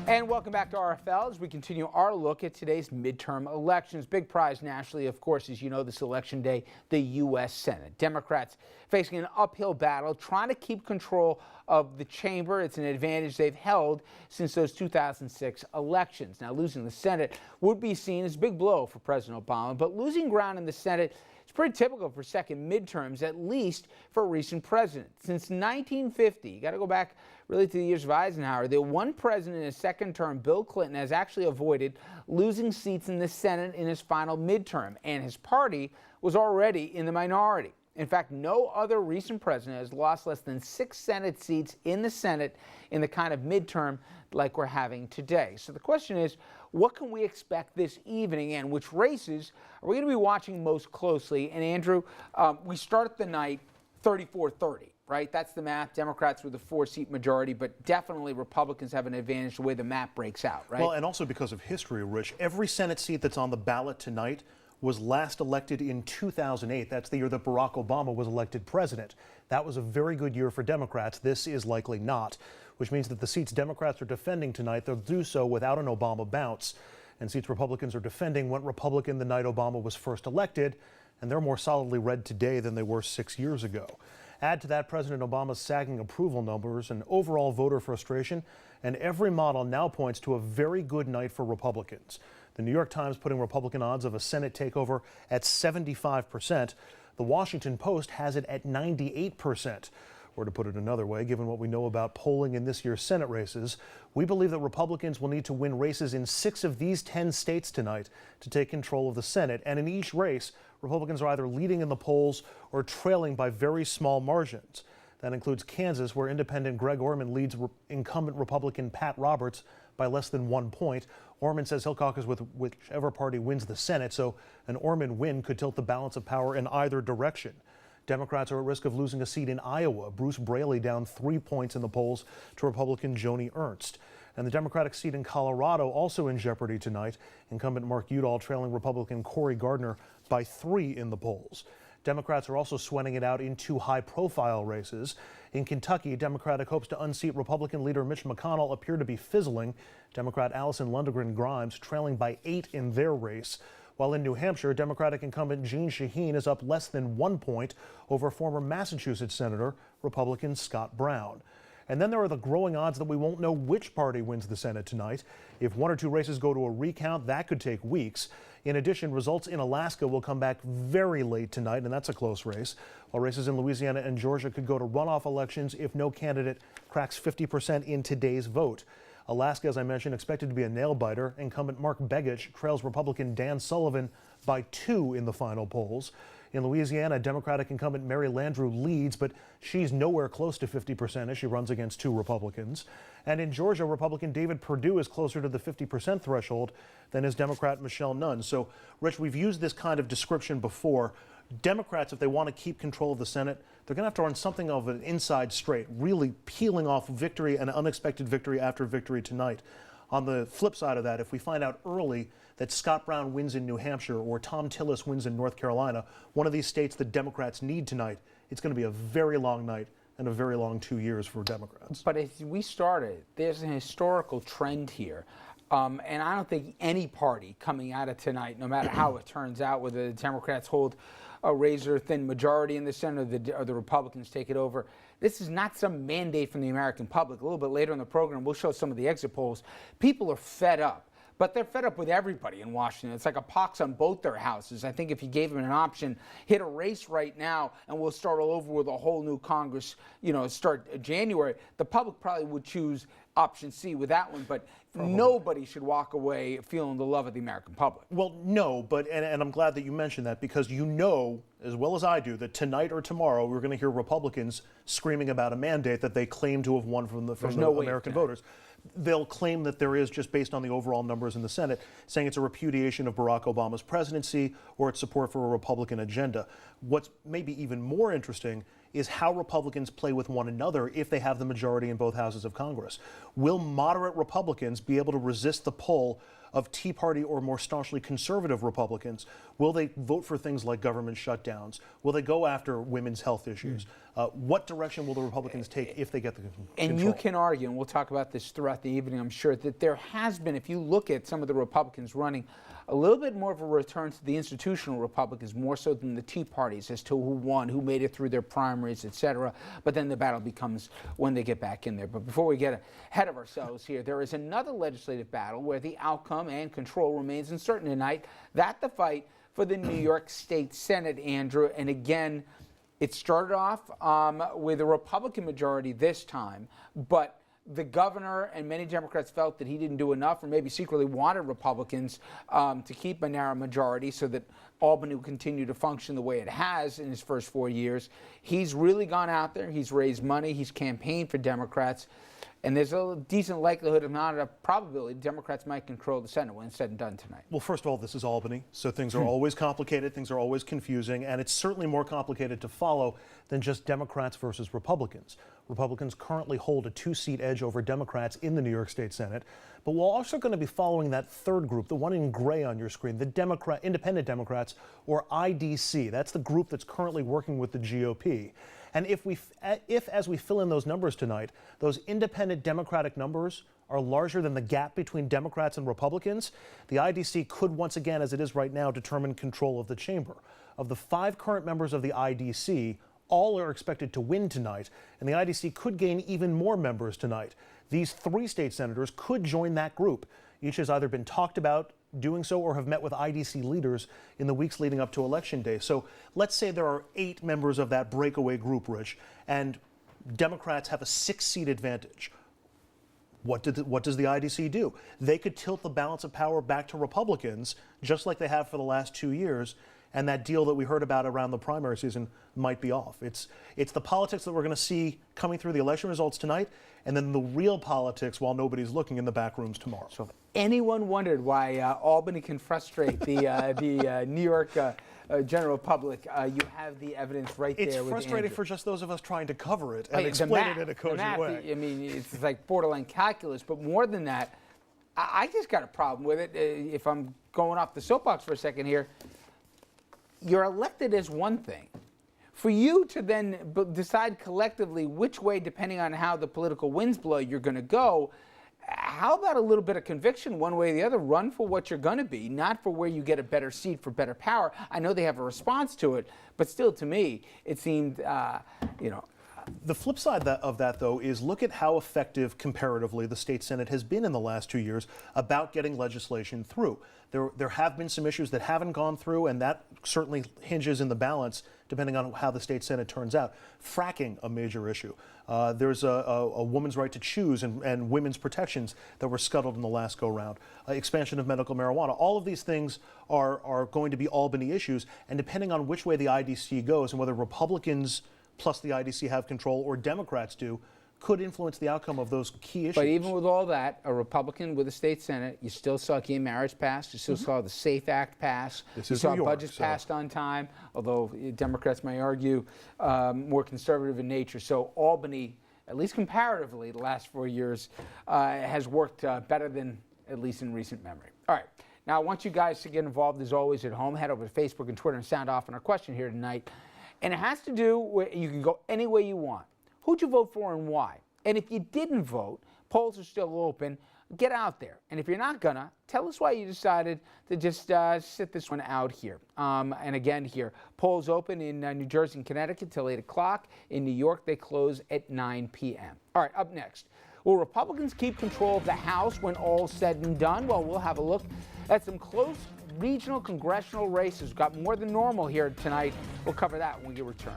And welcome back to RFL as we continue our look at today's midterm elections. Big prize nationally, of course, as you know, this election day, the U.S. Senate. Democrats facing an uphill battle, trying to keep control of the chamber. It's an advantage they've held since those 2006 elections. Now, losing the Senate would be seen as a big blow for President Obama, but losing ground in the Senate is pretty typical for second midterms, at least for a recent president. Since 1950, you got to go back really to the years of Eisenhower, the one president in his second term, Bill Clinton, has actually avoided losing seats in the Senate in his final midterm, and his party was already in the minority. In fact, no other recent president has lost less than 6 Senate seats in the Senate in the kind of midterm like we're having today. So the question is, what can we expect this evening, and which races are we going to be watching most closely? And Andrew, we start the night 34-30. Right? That's the math. Democrats with a 4-seat majority, but definitely Republicans have an advantage the way the map breaks out, right? Well, and also because of history, Rich, every Senate seat that's on the ballot tonight was last elected in 2008. That's the year that Barack Obama was elected president. That was a very good year for Democrats. This is likely not, which means that the seats Democrats are defending tonight, they'll do so without an Obama bounce. And seats Republicans are defending went Republican the night Obama was first elected, and they're more solidly red today than they were 6 years ago. Add to that President Obama's sagging approval numbers and overall voter frustration, and every model now points to a very good night for Republicans. The New York Times putting Republican odds of a Senate takeover at 75%. The Washington Post has it at 98%. Or to put it another way, given what we know about polling in this year's Senate races, we believe that Republicans will need to win races in 6 of these 10 states tonight to take control of the Senate. And in each race, Republicans are either leading in the polls or trailing by very small margins. That includes Kansas, where independent Greg Orman leads incumbent Republican Pat Roberts by less than 1 point. Orman says he'll caucus with whichever party wins the Senate, so an Orman win could tilt the balance of power in either direction. Democrats are at risk of losing a seat in Iowa. Bruce Braley down 3 points in the polls to Republican Joni Ernst. And the Democratic seat in Colorado also in jeopardy tonight. Incumbent Mark Udall trailing Republican Cory Gardner by 3 in the polls. Democrats are also sweating it out in 2 high-profile races. In Kentucky, Democratic hopes to unseat Republican leader Mitch McConnell appear to be fizzling. Democrat Allison Lundgren Grimes trailing by 8 in their race. While in New Hampshire, Democratic incumbent Jeanne Shaheen is up less than 1 point over former Massachusetts Senator, Republican Scott Brown. And then there are the growing odds that we won't know which party wins the Senate tonight. If 1 or 2 races go to a recount, that could take weeks. In addition, results in Alaska will come back very late tonight, and that's a close race, while races in Louisiana and Georgia could go to runoff elections if no candidate cracks 50% in today's vote. Alaska, as I mentioned, expected to be a nail-biter. Incumbent Mark Begich trails Republican Dan Sullivan by 2 in the final polls. In Louisiana, Democratic incumbent Mary Landrieu leads, but she's nowhere close to 50% as she runs against 2 Republicans. And in Georgia, Republican David Perdue is closer to the 50% threshold than is Democrat Michelle Nunn. So, Rich, we've used this kind of description before. Democrats, if they want to keep control of the Senate, they're going to have to run something of an inside straight, really peeling off victory and unexpected victory after victory tonight. On the flip side of that, if we find out early that Scott Brown wins in New Hampshire or Tom Tillis wins in North Carolina, one of these states that Democrats need tonight, it's going to be a very long night and a very long 2 years for Democrats. But as we started, there's an historical trend here. And I don't think any party coming out of tonight, no matter how it turns out, whether the Democrats hold a razor-thin majority in the Senate or the Republicans take it over, this is not some mandate from the American public. A little bit later in the program, we'll show some of the exit polls. People are fed up. But they're fed up with everybody in Washington. It's like a pox on both their houses. I think if you gave them an option, hit a race right now, and we'll start all over with a whole new Congress, start January, the public probably would choose option C with that one. But nobody should walk away feeling the love of the American public. Well, no, but and I'm glad that you mentioned that, because you know, as well as I do, that tonight or tomorrow we're going to hear Republicans screaming about a mandate that they claim to have won from the American voters. They'll claim that there is, just based on the overall numbers in the Senate, saying it's a repudiation of Barack Obama's presidency or its support for a Republican agenda. What's maybe even more interesting is how Republicans play with one another if they have the majority in both houses of Congress. Will moderate Republicans be able to resist the pull of Tea Party or more staunchly conservative Republicans Will they vote for things like government shutdowns? Will they go after women's health issues? What direction will the Republicans take if they get the control? And you can argue, and we'll talk about this throughout the evening, I'm sure, that there has been, if you look at some of the Republicans running, a little bit more of a return to the institutional Republicans, more so than the Tea Parties, as to who won, who made it through their primaries, etc. But then the battle becomes when they get back in there. But before we get ahead of ourselves here, there is another legislative battle where the outcome and control remains uncertain tonight. That's the fight for the New York State Senate, Andrew. And again, it started off with a Republican majority this time, but the governor and many Democrats felt that he didn't do enough, or maybe secretly wanted Republicans to keep a narrow majority so that Albany will continue to function the way it has in his first 4 years. He's really gone out there. He's raised money. He's campaigned for Democrats. And there's a decent likelihood, if not a probability, Democrats might control the Senate when it's said and done tonight. Well, first of all, this is Albany, so things are always complicated, things are always confusing, and it's certainly more complicated to follow than just Democrats versus Republicans. Republicans currently hold a 2-seat edge over Democrats in the New York State Senate, but we're also going to be following that third group, the one in gray on your screen, the Independent Democrats, or IDC. That's the group that's currently working with the GOP. And if, as we fill in those numbers tonight, those independent Democratic numbers are larger than the gap between Democrats and Republicans, the IDC could once again, as it is right now, determine control of the chamber. Of the 5 current members of the IDC, all are expected to win tonight, and the IDC could gain even more members tonight. These 3 state senators could join that group. Each has either been talked about doing so or have met with IDC leaders in the weeks leading up to Election Day. So let's say there are 8 members of that breakaway group, Rich, and Democrats have a 6-seat advantage. What does the IDC do? They could tilt the balance of power back to Republicans, just like they have for the last 2 years, and that deal that we heard about around the primary season might be off. It's the politics that we're going to see coming through the election results tonight, and then the real politics while nobody's looking in the back rooms tomorrow. So if anyone wondered why Albany can frustrate the New York general public, you have the evidence right there. It's frustrating for just those of us trying to cover it and explain it in a cogent way. I mean, it's like borderline calculus, but more than that, I just got a problem with it. If I'm going off the soapbox for a second here, you're elected as one thing. For you to then decide collectively which way, depending on how the political winds blow, you're going to go, how about a little bit of conviction one way or the other? Run for what you're going to be, not for where you get a better seat for better power. I know they have a response to it, but still, to me, it seemed, The flip side of that, though, is look at how effective, comparatively, the state Senate has been in the last 2 years about getting legislation through. There have been some issues that haven't gone through, and that certainly hinges in the balance depending on how the state Senate turns out. Fracking, a major issue. There's a woman's right to choose and women's protections that were scuttled in the last go-round. Expansion of medical marijuana. All of these things are going to be Albany issues, and depending on which way the IDC goes and whether Republicans plus the IDC have control or Democrats do, could influence the outcome of those key issues. But even with all that, a Republican with a state Senate, you still saw gay marriage passed, you still saw the SAFE Act pass, you saw budgets passed on time, although Democrats may argue more conservative in nature. So Albany, at least comparatively, the last 4 years, has worked better than at least in recent memory. All right. Now, I want you guys to get involved, as always, at home. Head over to Facebook and Twitter and sound off on our question here tonight. And it has to do with, you can go any way you want. Who'd you vote for and why? And if you didn't vote, polls are still open. Get out there. And if you're not gonna, tell us why you decided to just sit this one out here. And again here, polls open in New Jersey and Connecticut till 8 o'clock. In New York, they close at 9 p.m. All right, up next. Will Republicans keep control of the House when all's said and done? Well, we'll have a look at some close regional congressional races. We've got more than normal here tonight. We'll cover that when we return.